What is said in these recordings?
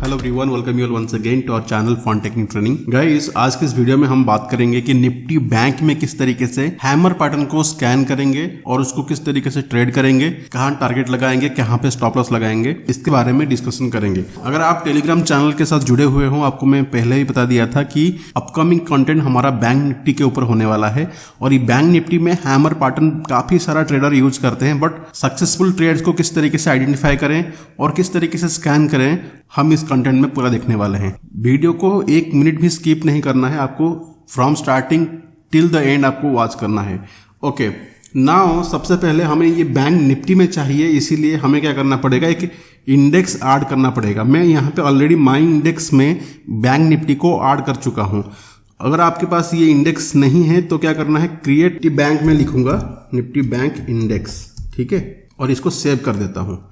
Hello everyone, welcome you all once again to our channel Fon technique training. Guys, आज के इस video में हम बात करेंगे कि निफ्टी बैंक में किस तरीके से हैमर पैटर्न को स्कैन करेंगे और उसको किस तरीके से ट्रेड करेंगे, कहां टारगेट लगाएंगे, कहां पे स्टॉप लॉस लगाएंगे, इसके बारे में डिस्कशन करेंगे। अगर आप टेलीग्राम चैनल के साथ जुड़े हुए हो, आपको मैं पहले ही बता दिया था कि अपकमिंग कंटेंट हमारा बैंक निफ्टी के ऊपर होने वाला है और ये बैंक निफ्टी में हैमर पैटर्न काफी सारा ट्रेडर यूज करते हैं, बट सक्सेसफुल ट्रेड्स को किस तरीके से आइडेंटिफाई करें और किस तरीके से स्कैन करें, हम इस कंटेंट में पूरा देखने वाले हैं। वीडियो को 1 मिनट भी स्किप नहीं करना है, आपको from starting till the end आपको वॉच करना है। ओके, नाउ सबसे पहले हमें ये बैंक निफ्टी में चाहिए, इसीलिए हमें क्या करना पड़ेगा, एक इंडेक्स ऐड करना पड़ेगा। मैं यहाँ पे ऑलरेडी माई इंडेक्स में बैंक निफ्टी को ऐड कर चुका हूँ। अगर आपके पास ये इंडेक्स नहीं है तो क्या करना है, क्रिएट बैंक में लिखूंगा निफ्टी बैंक इंडेक्स, ठीक है, और इसको सेव कर देता हूँ।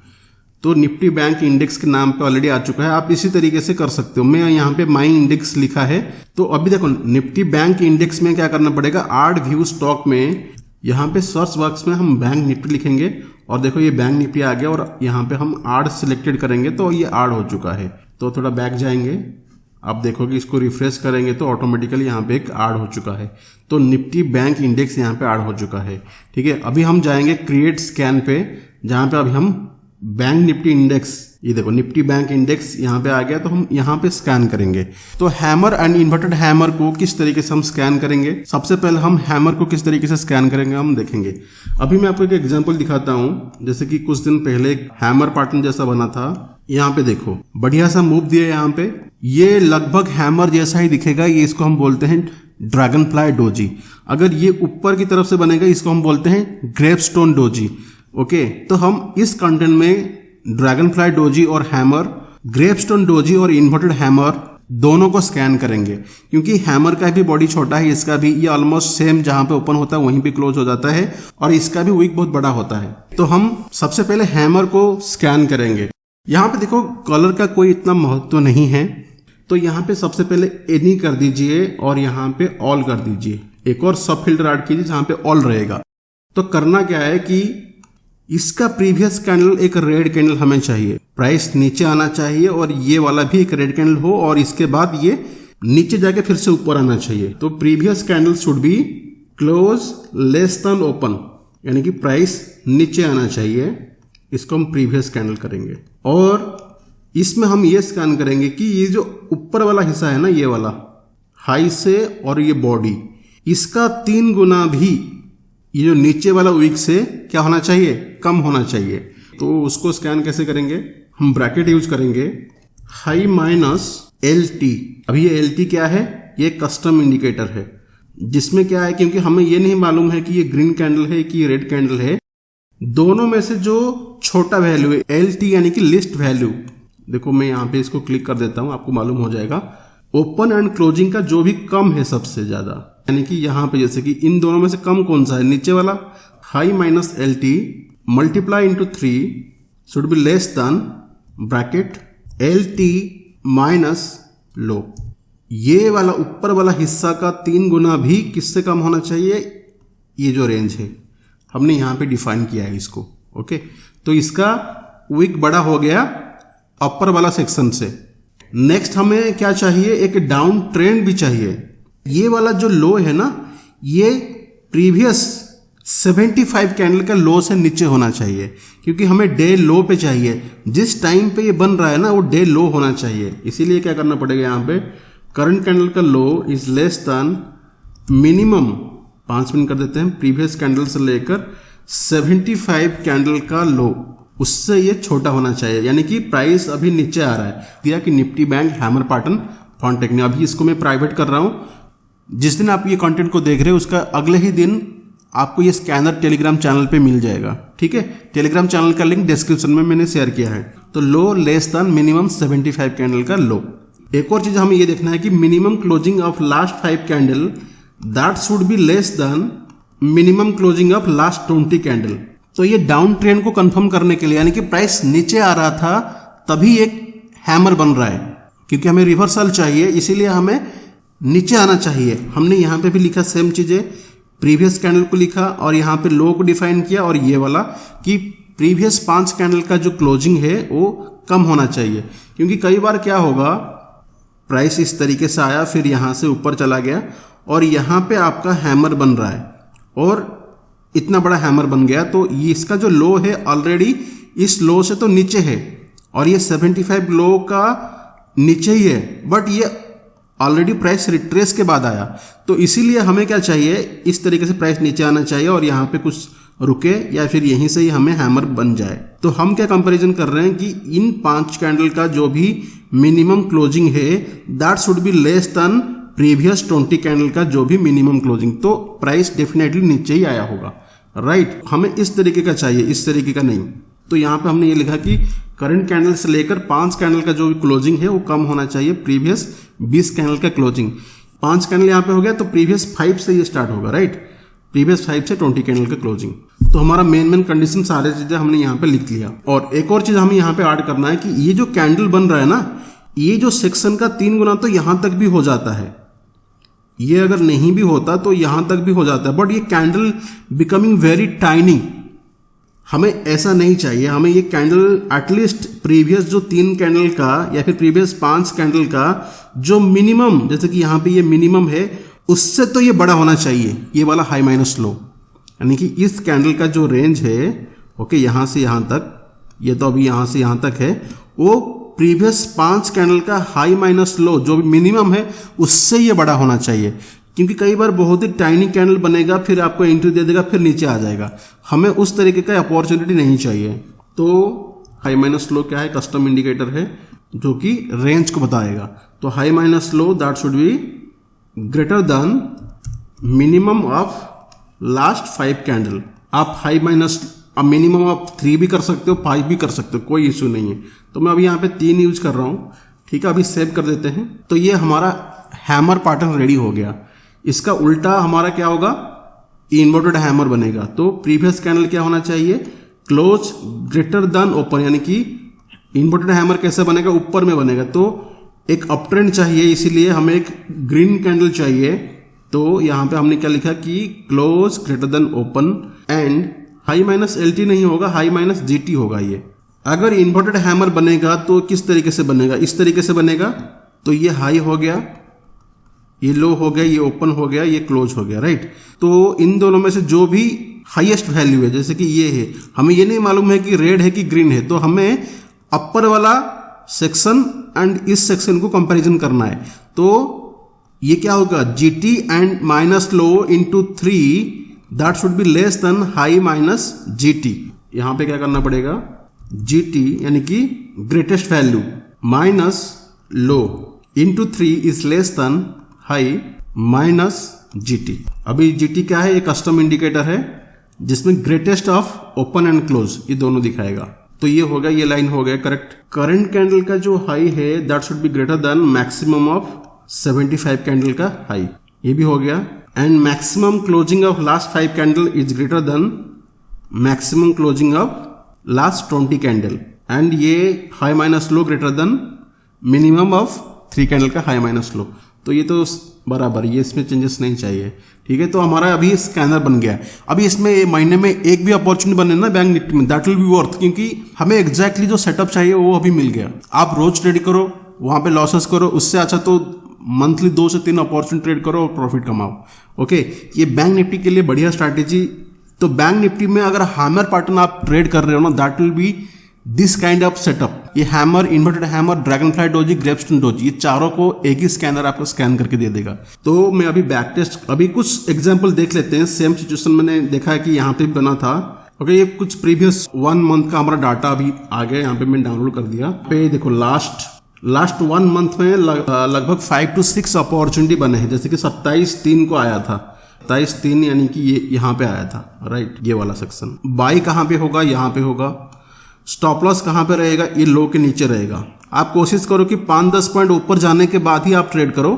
तो निफ्टी बैंक इंडेक्स के नाम पे ऑलरेडी आ चुका है। आप इसी तरीके से कर सकते हो। मैं यहाँ पे माई इंडेक्स लिखा है, तो अभी देखो निफ्टी बैंक इंडेक्स में क्या करना पड़ेगा, ऐड व्यू स्टॉक में यहाँ पे सर्च बॉक्स में हम बैंक निफ्टी लिखेंगे और देखो ये बैंक निफ्टी आ गया और यहाँ पे हम ऐड सिलेक्टेड करेंगे तो ये ऐड हो चुका है। तो थोड़ा बैक जाएंगे, आप देखोगे इसको रिफ्रेश करेंगे तो ऑटोमेटिकली यहाँ पे एक ऐड हो चुका है। तो निफ्टी बैंक इंडेक्स यहाँ पे ऐड हो चुका है, ठीक है। अभी हम जाएंगे क्रिएट स्कैन पे, जहाँ पे अभी हम बैंक निफ्टी इंडेक्स, ये देखो निफ्टी बैंक इंडेक्स यहाँ पे आ गया, तो हम यहाँ पे स्कैन करेंगे। तो हैमर एंड इन्वर्टेड हैमर को किस तरीके से हम स्कैन करेंगे, सबसे पहले हम हैमर को किस तरीके से स्कैन करेंगे हम देखेंगे। अभी मैं आपको एक एग्जांपल दिखाता हूँ। जैसे कि कुछ दिन पहले एक हैमर पैटर्न जैसा बना था, यहाँ पे देखो बढ़िया सा मूव दिया यहाँ पे, ये लगभग हैमर जैसा ही दिखेगा। ये इसको हम बोलते हैं ड्रैगन फ्लाई डोजी। अगर ये ऊपर की तरफ से बनेगा, इसको हम बोलते हैं ग्रेपस्टोन डोजी। ओके, तो हम इस कंटेंट में ड्रैगन फ्लाई डोजी और हैमर, ग्रेपस्टोन डोजी और इन्वर्टेड हैमर दोनों को स्कैन करेंगे, क्योंकि हैमर का भी बॉडी छोटा है, इसका भी ये ऑलमोस्ट सेम, जहां पे ओपन होता है वहीं पे क्लोज हो जाता है, और इसका भी विक बहुत बड़ा होता है। तो हम सबसे पहले हैमर को स्कैन करेंगे। यहाँ पे देखो कलर का कोई इतना महत्व नहीं है, तो यहाँ पे सबसे पहले एनी कर दीजिए और यहाँ पे ऑल कर दीजिए। एक और सब फिल्टर ऐड कीजिए जहां पे ऑल रहेगा। तो करना क्या है कि इसका प्रीवियस कैंडल एक रेड कैंडल हमें चाहिए, प्राइस नीचे आना चाहिए और ये वाला भी एक रेड कैंडल हो और इसके बाद ये नीचे जाके फिर से ऊपर आना चाहिए। तो previous candle should be close less than open, यानी कि प्राइस नीचे आना चाहिए। इसको हम प्रीवियस कैंडल करेंगे और इसमें हम ये स्कैन करेंगे कि ये जो ऊपर वाला हिस्सा है ना, ये वाला हाई से और ये बॉडी, इसका 3 गुना भी ये जो नीचे वाला विक से क्या होना चाहिए, कम होना चाहिए। तो उसको स्कैन कैसे करेंगे, हम ब्रैकेट यूज करेंगे, हाई माइनस LT। अभी ये LT क्या है, ये कस्टम इंडिकेटर है, जिसमें क्या है, क्योंकि हमें ये नहीं मालूम है कि ये ग्रीन कैंडल है कि ये रेड कैंडल है, दोनों में से जो छोटा वैल्यू है LT यानी कि लिस्ट वैल्यू, देखो मैं यहाँ पे इसको क्लिक कर देता हूं, आपको मालूम हो जाएगा। ओपन एंड क्लोजिंग का जो भी कम है सबसे ज्यादा, यानी कि यहाँ पे जैसे कि इन दोनों में से कम कौन सा है, नीचे वाला, high minus LT multiply into 3 should be less than bracket LT minus low. ये वाला ऊपर वाला हिस्सा का 3 गुना भी किससे कम होना चाहिए, ये जो रेंज है हमने यहाँ पे डिफाइन किया है इसको। ओके, तो इसका विक बड़ा हो गया अपर वाला सेक्शन से। नेक्स्ट हमें क्या चाहिए, एक डाउन ट्रेंड भी चाहिए। ये वाला जो लो है ना, ये प्रीवियस 75 कैंडल का लो से नीचे होना चाहिए, क्योंकि हमें डे लो पे चाहिए। जिस टाइम पे ये बन रहा है ना, वो डे लो होना चाहिए। इसीलिए क्या करना पड़ेगा, यहाँ पे करंट कैंडल का low is less than minimum 5 minute कर देते हैं, प्रीवियस कैंडल से लेकर 75 कैंडल का लो, उससे ये छोटा होना चाहिए, यानी कि प्राइस अभी नीचे आ रहा है। दिया कि Nifty bank hammer pattern Fon technique, अभी इसको मैं प्राइवेट कर रहा हूं। जिस दिन आप ये कंटेंट को देख रहे हो उसका अगले ही दिन आपको ये स्कैनर टेलीग्राम चैनल पे मिल जाएगा, ठीक है। टेलीग्राम चैनल का लिंक डिस्क्रिप्शन में मैंने शेयर किया है। तो लो लेस देन मिनिमम 75 कैंडल का लो। एक और चीज हमें ये देखना है कि minimum closing of last 5 candle that should be less than minimum closing of last 20 candle. तो ये डाउन ट्रेंड को कंफर्म करने के लिए, यानी कि प्राइस नीचे आ रहा था तभी एक हैमर बन रहा है, क्योंकि हमें रिवर्सल चाहिए, इसीलिए हमें नीचे आना चाहिए। हमने यहाँ पे भी लिखा सेम चीजें, प्रीवियस कैंडल को लिखा और यहाँ पे लो को डिफाइन किया, और ये वाला कि प्रीवियस 5 कैंडल का जो क्लोजिंग है वो कम होना चाहिए, क्योंकि कई बार क्या होगा, प्राइस इस तरीके से आया, फिर यहां से ऊपर चला गया और यहां पे आपका हैमर बन रहा है और इतना बड़ा हैमर बन गया, तो ये इसका जो लो है ऑलरेडी इस लो से तो नीचे है और ये 75 लो का नीचे ही है, बट ये ऑलरेडी प्राइस रिट्रेस के बाद आया, तो इसीलिए हमें क्या चाहिए, इस तरीके से प्राइस नीचे आना चाहिए और यहाँ पे कुछ रुके या फिर यहीं से ही हमें हैमर बन जाए। तो हम क्या कंपैरिजन कर रहे हैं कि इन 5 कैंडल का जो भी मिनिमम क्लोजिंग है that should be less then previous 20 candle का जो भी मिनिमम क्लोजिंग, तो प्राइस डेफिनेटली नीचे ही आया होगा, राइट। हमें इस तरीके का चाहिए, इस तरीके का नहीं। तो यहाँ पे हमने ये लिखा कि करंट कैंडल से लेकर 5 कैंडल का जो क्लोजिंग है वो कम होना चाहिए प्रीवियस 20 कैंडल का क्लोजिंग। 5 कैंडल यहाँ पे हो गया तो प्रीवियस 5 से ये स्टार्ट होगा, राइट। प्रीवियस 5 से 20 कैंडल का क्लोजिंग। तो हमारा मेन कंडीशन सारे चीजें हमने यहाँ पे लिख लिया। और एक और चीज हमें यहाँ पे ऐड करना है कि ये जो कैंडल बन रहा है ना, ये जो सेक्शन का 3 गुना तो यहां तक भी हो जाता है, ये अगर नहीं भी होता तो यहां तक भी हो जाता है, बट ये कैंडल बिकमिंग वेरी टाइनी, हमें ऐसा नहीं चाहिए। हमें ये कैंडल एटलीस्ट प्रीवियस जो 3 कैंडल का या फिर प्रीवियस 5 कैंडल का जो मिनिमम, जैसे कि यहाँ पे ये मिनिमम है, उससे तो ये बड़ा होना चाहिए, ये वाला हाई माइनस लो, यानी कि इस कैंडल का जो रेंज है, ओके, यहां से यहां तक, ये तो अभी यहां से यहां तक है, वो प्रीवियस 5 कैंडल का हाई माइनस लो जो भी मिनिमम है उससे ये बड़ा होना चाहिए, क्योंकि कई बार बहुत ही टाइनी कैंडल बनेगा, फिर आपको एंट्री दे देगा, फिर नीचे आ जाएगा। हमें उस तरीके का अपॉर्चुनिटी नहीं चाहिए। तो हाई माइनस लो क्या है, कस्टम इंडिकेटर है जो कि रेंज को बताएगा। तो high minus low that should be greater than minimum of last 5 candle. आप हाई माइनस मिनिमम आप 3 भी कर सकते हो, 5 भी कर सकते हो, कोई इश्यू नहीं है। तो मैं अभी यहाँ पे 3 यूज कर रहा हूँ, ठीक है। अभी सेव कर देते हैं। तो ये हमारा हैमर पैटर्न रेडी हो गया। इसका उल्टा हमारा क्या होगा, इन्वर्टेड हैमर बनेगा। तो प्रीवियस कैंडल क्या होना चाहिए, क्लोज ग्रेटर देन ओपन, यानी कि इन्वर्टेड हैमर कैसे बनेगा, ऊपर में बनेगा। तो एक अप ट्रेंड चाहिए, इसीलिए हमें एक ग्रीन कैंडल चाहिए। तो यहां पे हमने क्या लिखा कि close greater than open and high minus LT नहीं होगा, हाई माइनस GT होगा। ये अगर इन्वर्टेड हैमर बनेगा तो किस तरीके से बनेगा, इस तरीके से बनेगा। तो ये हाई हो गया, ये लो हो गया, ये ओपन हो गया, ये क्लोज हो गया, राइट। तो इन दोनों में से जो भी हाईएस्ट वैल्यू है, जैसे कि ये है, हमें ये नहीं मालूम है कि रेड है कि ग्रीन है, तो हमें अपर वाला सेक्शन एंड इस सेक्शन को कंपैरिजन करना है। तो ये क्या होगा, GT and minus low into 3 that should be less then high minus GT। यहां पे क्या करना पड़ेगा, GT यानी कि greatest value minus low into 3 is less then high minus GT। अभी GT क्या है, ये कस्टम इंडिकेटर है जिसमें greatest of open and close ये दोनों दिखाएगा। तो ये हो गया, ये लाइन हो गया करेक्ट। करंट कैंडल का जो हाई है that should be greater than maximum of 75 candle का हाई, ये भी हो गया। And maximum closing of last 5 candle is greater than maximum closing of last 20 candle and ये high minus low greater than minimum of 3 candle का high minus low. तो ये तो बराबर, ये इसमें चेंजेस नहीं चाहिए, ठीक है। तो हमारा अभी स्कैनर बन गया। अभी इसमें महीने में एक भी अपॉर्चुनिटी बने ना बैंक निफ्टी में, दैट विल बी वर्थ, क्योंकि हमें एग्जैक्टली जो सेटअप चाहिए वो अभी मिल गया। आप रोज ट्रेड करो, वहां पे लॉसेस करो, उससे अच्छा तो मंथली 2 से 3 अपॉर्चुनिटी ट्रेड करो और प्रॉफिट कमाओ। ओके, ये बैंक निफ्टी के लिए बढ़िया स्ट्रैटेजी। तो बैंक निफ्टी में अगर हैमर पैटर्न आप ट्रेड कर रहे हो ना, that will be this kind of setup. ये hammer, inverted hammer, dragonfly doji, gravestone doji, ये चारों को एक ही स्कैनर आपको स्कैन करके दे देगा। तो मैं अभी बैक टेस्ट, अभी कुछ एग्जांपल देख लेते हैं। सेम सिचुएशन मैंने देखा है कि यहाँ पे भी बना था। ओके, ये कुछ प्रीवियस 1 मंथ का हमारा डाटा अभी आ गया, यहाँ पे मैंने डाउनलोड कर दिया। पे देखो लास्ट 1 मंथ में लगभग 5 to 6 अपॉर्चुनिटी बने हैं। जैसे कि 27/3 को आया था, 27/3 यानी कि ये यहाँ पे आया था, राइट, ये वाला सेक्शन। बाई कहाँ पे होगा, यहाँ पे होगा। स्टॉप लॉस कहाँ पे रहेगा, ये लो के नीचे रहेगा। आप कोशिश करो कि 5-10 पॉइंट ऊपर जाने के बाद ही आप ट्रेड करो,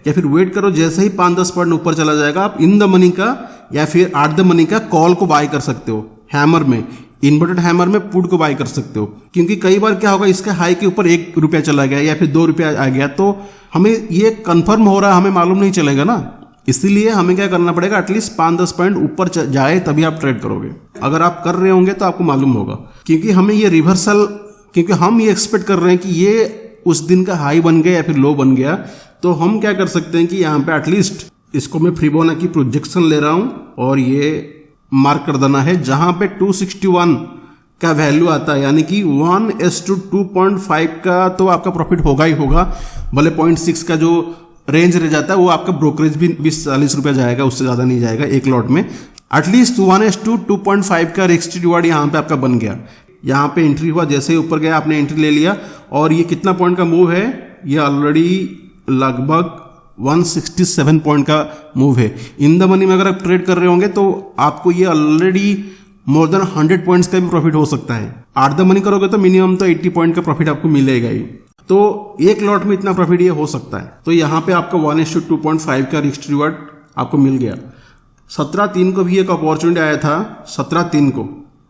या फिर वेट करो, जैसे ही 5-10 पॉइंट ऊपर चला जाएगा आप इन द मनी का या फिर एट द मनी का कॉल को बाय कर सकते हो। हैमर में, इन्वर्टेड हैमर में पुट को बाय कर सकते हो, क्योंकि कई बार क्या होगा, इसके हाई के ऊपर 1 रुपया चला गया या फिर 2 रुपया आ गया, तो हमें ये कंफर्म हो रहा है, हमें मालूम नहीं चलेगा ना। इसीलिए हमें क्या करना पड़ेगा, एटलीस्ट 5-10 पॉइंट ऊपर जाए तभी आप ट्रेड करोगे। अगर आप कर रहे होंगे तो आपको मालूम होगा, क्योंकि हमें ये रिवर्सल, क्योंकि हम ये एक्सपेक्ट कर रहे हैं कि ये उस दिन का हाई बन गया या फिर लो बन गया, तो हम क्या कर सकते हैं कि यहाँ पे एटलीस्ट इसको मैं फिबोनाची प्रोजेक्शन ले रहा हूं और ये मार्क कर देना है जहां पे 261 का वैल्यू आता है, यानी कि 1:2.5 का तो आपका प्रॉफिट होगा ही होगा। भले 0.6 का जो रेंज रह जाता है वो आपका ब्रोकरेज भी 20-40 रुपया जाएगा, उससे ज्यादा नहीं जाएगा एक लॉट में। एटलीस्ट 1:2.5 का रिस्क रिवार्ड यहाँ पे आपका बन गया। यहाँ पे एंट्री हुआ, जैसे ही ऊपर गया आपने एंट्री ले लिया, और ये कितना पॉइंट का मूव है, ये ऑलरेडी लगभग 167 पॉइंट का मूव है। इन द मनी में अगर आप ट्रेड कर रहे होंगे तो आपको ये ऑलरेडी मोर देन 100 पॉइंट्स का भी प्रॉफिट हो सकता है। आर द मनी करोगे तो मिनिमम तो 80 पॉइंट का प्रॉफिट आपको मिलेगा ही। तो एक लॉट में इतना प्रॉफिट ये हो सकता है। तो यहाँ पे आपका 1:2.5 का रिस्क रिवार्ड आपको मिल गया। 17/3 को भी एक अपॉर्चुनिटी आया था, 17/3 को।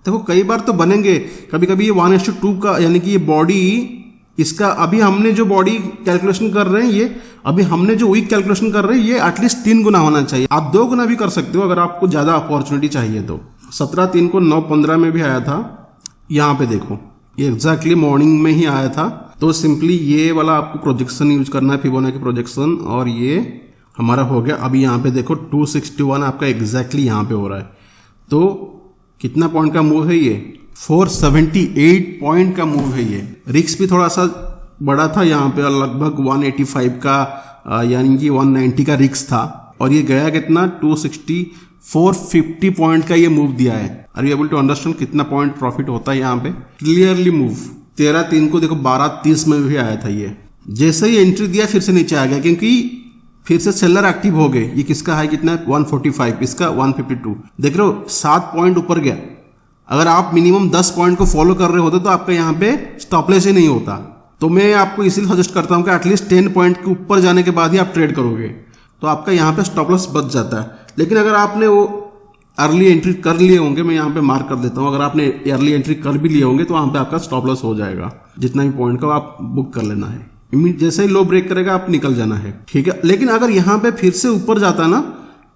देखो कई बार तो बनेंगे, कभी कभी ये 1:2 का, यानी कि ये बॉडी इसका अभी हमने जो बॉडी कैलकुलेशन कर रहे हैं, ये अभी हमने जो वीक कैलकुलेशन कर रहे हैं, ये एटलीस्ट 3 गुना होना चाहिए। आप 2 गुना भी कर सकते हो अगर आपको ज्यादा अपॉर्चुनिटी चाहिए तो। 17/3 को 9:15 में भी आया था। यहाँ पे देखो ये एग्जैक्टली मॉर्निंग में ही आया था। तो सिंपली ये वाला आपको प्रोजेक्शन यूज करना है, फिबोनाची प्रोजेक्शन, और ये हमारा हो गया। अभी यहाँ पे देखो 261 आपका एग्जैक्टली यहाँ पे हो रहा है। तो कितना पॉइंट का मूव है ये, 478 पॉइंट का मूव है ये। रिस्क भी थोड़ा सा बड़ा था, यहाँ पे लगभग 185 का यानी कि 190 का रिस्क था, और ये गया कितना 260, 450 पॉइंट का ये मूव दिया है। Are you able to understand कितना पॉइंट प्रॉफिट होता है यहाँ पे, क्लियरली मूव। 13/3 को देखो 12:30 में भी आया था ये। जैसे ही एंट्री दिया फिर से नीचे आ गया, क्योंकि फिर से सेलर एक्टिव हो गए। ये किसका हाई कितना है 145, इसका 152। देख रहे हो 7 पॉइंट ऊपर गया। अगर आप मिनिमम 10 पॉइंट को फॉलो कर रहे होते तो आपका यहाँ पे स्टॉपलेस ही नहीं होता। तो मैं आपको इसीलिए सजेस्ट करता हूँ कि एटलीस्ट 10 पॉइंट के ऊपर जाने के बाद ही आप ट्रेड करोगे, तो आपका यहाँ पे स्टॉपलेस बच जाता है। लेकिन अगर आपने वो अर्ली एंट्री कर लिए होंगे, मैं यहाँ पे मार्क कर देता हूँ, अगर आपने अर्ली एंट्री कर भी लिए होंगे तो वहाँ पे आपका स्टॉपलेस हो जाएगा। जितना भी पॉइंट का आप बुक कर लेना है, जैसे ही लो ब्रेक करेगा आप निकल जाना है, ठीक है। लेकिन अगर यहाँ पे फिर से ऊपर जाता है ना,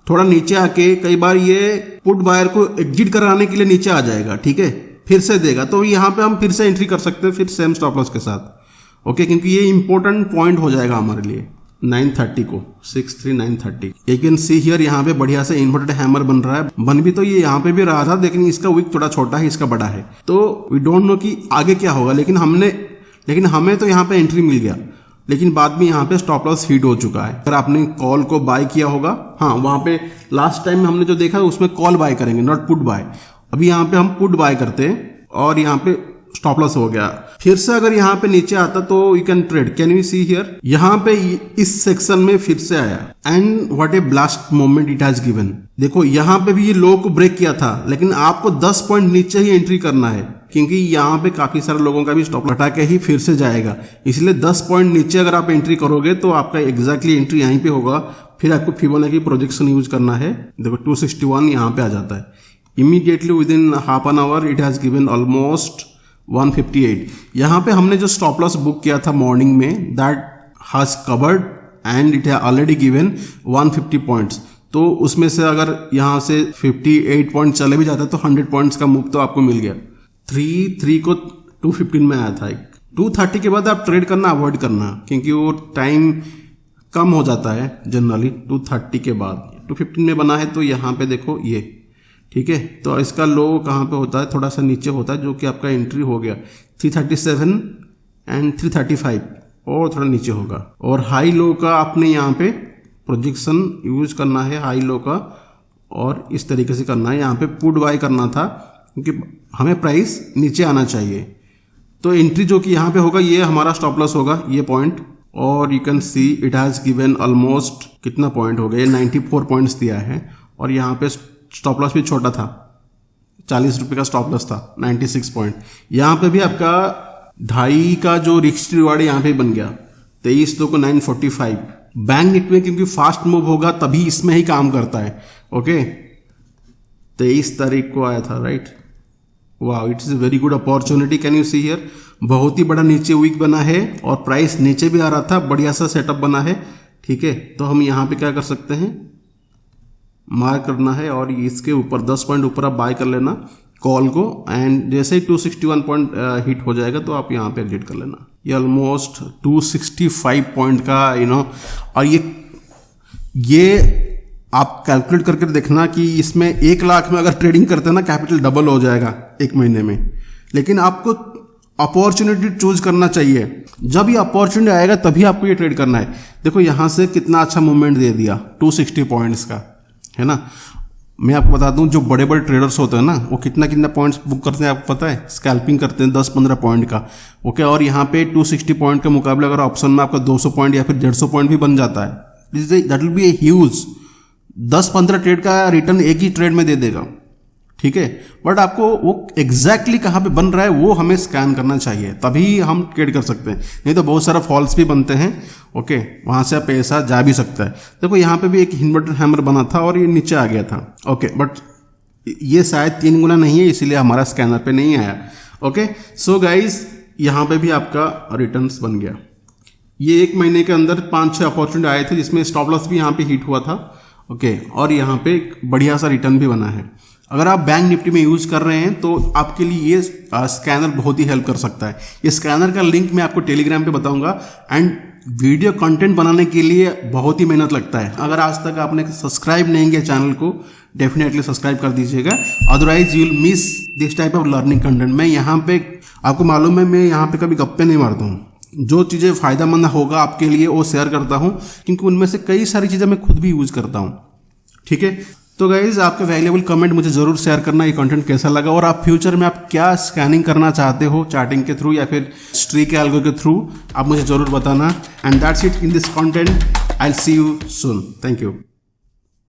थोड़ा नीचे आके, कई बार ये पुट बायर को एग्जिट कराने के लिए नीचे आ जाएगा, ठीक है, फिर से देगा, तो यहाँ पे हम फिर से एंट्री कर सकते हैं, फिर सेम स्टॉप लॉस के साथ, ओके, क्योंकि ये इंपॉर्टेंट पॉइंट हो जाएगा हमारे लिए। 930 को 63930 यू कैन सी हियर, यहाँ पे बढ़िया से इन्वर्टेड हैमर बन रहा है। बन भी तो ये यहाँ पे भी रहा था, लेकिन इसका विक थोड़ा छोटा है, इसका बड़ा है, तो वी डोंट नो कि आगे क्या होगा। लेकिन हमें तो यहाँ पे एंट्री मिल गया, लेकिन बाद में यहाँ पे स्टॉप लॉस हिट हो चुका है। अगर आपने कॉल को बाय किया होगा, हाँ, वहां पे लास्ट टाइम हमने जो देखा उसमें कॉल बाय करेंगे, नॉट पुट बाय। अभी यहाँ पे हम पुट बाय करते हैं और यहाँ पे स्टॉप लॉस हो गया। फिर से अगर यहाँ पे नीचे आता तो you can trade. Can we see here, यहाँ पे इस सेक्शन में फिर से आया and what a blast moment it has given. देखो यहाँ पे भी ये लो को ब्रेक किया था, लेकिन आपको 10 पॉइंट नीचे ही एंट्री करना है, क्योंकि यहाँ पे काफी सारे लोगों का भी स्टॉप हटा के ही फिर से जाएगा। इसलिए 10 पॉइंट नीचे अगर आप एंट्री करोगे तो आपका एग्जैक्टली एंट्री यहीं पे होगा। फिर आपको फिबोनाची प्रोजेक्शन यूज करना है। देखो 261 यहाँ पे आ जाता है। Immediately with in half an hour it has given almost 158। यहाँ पे हमने जो स्टॉप लॉस बुक किया था मॉर्निंग में, that has covered and it has already given 150 points. तो उसमें से अगर यहाँ से 58 पॉइंट चले भी जाता है तो 100 पॉइंट्स का मूव तो आपको मिल गया। 3 को 215 में आया था। 230 के बाद आप ट्रेड करना अवॉइड करना, क्योंकि वो टाइम कम हो जाता है जनरली 230 के बाद। 215 में बना है तो यहाँ पे देखो ये, ठीक है। तो इसका लो कहाँ पे होता है, थोड़ा सा नीचे होता है, जो कि आपका एंट्री हो गया 337 एंड 335, और थोड़ा नीचे होगा। और हाई लो का आपने यहाँ पे प्रोजेक्शन यूज करना है, हाई लो का, और इस तरीके से करना है। यहाँ पे पुट बाय करना था, क्योंकि हमें प्राइस नीचे आना चाहिए। तो एंट्री जो कि यहाँ पे होगा, ये हमारा स्टॉप लॉस होगा, ये पॉइंट। और you can see it has given almost कितना पॉइंट हो गया, 94 पॉइंट्स दिया है। और यहाँ पे स्टॉप लॉस भी छोटा था, 40 रुपए का स्टॉप लॉस था, 96 पॉइंट। यहाँ पे भी आपका 2.5 का जो रिस्क रिवार्ड यहाँ पे बन गया, 23 को 945। बैंक निफ्टी में क्योंकि फास्ट मूव होगा तभी इसमें ही काम करता है, ओके। 23 तारीख को आया था, राइट। वाह, it is a very good opportunity. Can you see here, बहुत ही बड़ा नीचे वीक बना है और प्राइस नीचे भी आ रहा था, बढ़िया सा सेटअप बना है, ठीक है। तो हम यहाँ पे क्या कर सकते हैं, मार्क करना है और इसके ऊपर 10 पॉइंट ऊपर आप बाय कर लेना कॉल को, एंड जैसे ही 261 पॉइंट हिट हो जाएगा तो आप यहाँ पे एग्जिट कर लेना। ये ऑलमोस्ट 265 पॉइंट का और ये आप कैलकुलेट करके देखना कि इसमें 1 लाख में अगर ट्रेडिंग करते हैं ना, कैपिटल डबल हो जाएगा 1 महीने में। लेकिन आपको अपॉर्चुनिटी चूज करना चाहिए, जब ये अपॉर्चुनिटी आएगा तभी आपको ये ट्रेड करना है। देखो यहाँ से कितना अच्छा मूवमेंट दे दिया 260 पॉइंट्स का, है ना। मैं आपको बता दूं, जो बड़े बड़े ट्रेडर्स होते हैं ना, वो कितना पॉइंट्स बुक करते हैं आपको पता है? स्कैल्पिंग करते हैं 10-15 पॉइंट का, ओके। और यहाँ पे 260 पॉइंट के मुकाबले अगर ऑप्शन में आपका 200 पॉइंट या फिर 150 पॉइंट भी बन जाता है, that will B a huge 10-15 trade का रिटर्न एक ही ट्रेड में दे देगा, ठीक है। बट आपको वो एग्जैक्टली कहाँ पे बन रहा है वो हमें स्कैन करना चाहिए, तभी हम ट्रेड कर सकते हैं। नहीं तो बहुत सारा फॉल्स भी बनते हैं, ओके, वहां से पैसा जा भी सकता है। देखो यहाँ पे भी एक इन्वर्टेड हैमर बना था और ये नीचे आ गया था, ओके, बट ये शायद 3 गुना नहीं है, इसीलिए हमारा स्कैनर पे नहीं आया, ओके। सो गाइज, यहाँ पे भी आपका रिटर्न्स बन गया। ये 1 महीने के अंदर 5-6 अपॉर्चुनिटी आए थे, जिसमें स्टॉप लॉस भी यहाँ पे हिट हुआ था, ओके। और यहाँ पे बढ़िया सा रिटर्न भी बना है। अगर आप बैंक निफ्टी में यूज कर रहे हैं तो आपके लिए ये स्कैनर बहुत ही हेल्प कर सकता है। ये स्कैनर का लिंक मैं आपको टेलीग्राम पे बताऊंगा। एंड वीडियो कंटेंट बनाने के लिए बहुत ही मेहनत लगता है। अगर आज तक आपने सब्सक्राइब नहीं किया चैनल को, डेफिनेटली सब्सक्राइब कर दीजिएगा, otherwise you will miss this type of learning content. मैं यहाँ पे, आपको मालूम है, मैं यहाँ पे कभी गप्पे नहीं मारता हूँ। जो चीज़ें फायदेमंद होगा आपके लिए वो शेयर करता हूँ, क्योंकि उनमें से कई सारी चीज़ें मैं खुद भी यूज करता हूँ, ठीक है। तो गाइज, आपके वैल्यूएबल कमेंट मुझे जरूर शेयर करना, ये कंटेंट कैसा लगा, और आप फ्यूचर में आप क्या स्कैनिंग करना चाहते हो, चार्टिंग के थ्रू या फिर स्ट्रीक के एल्गो के थ्रू, आप मुझे जरूर बताना। And that's it in this content. I will see you soon. Thank you.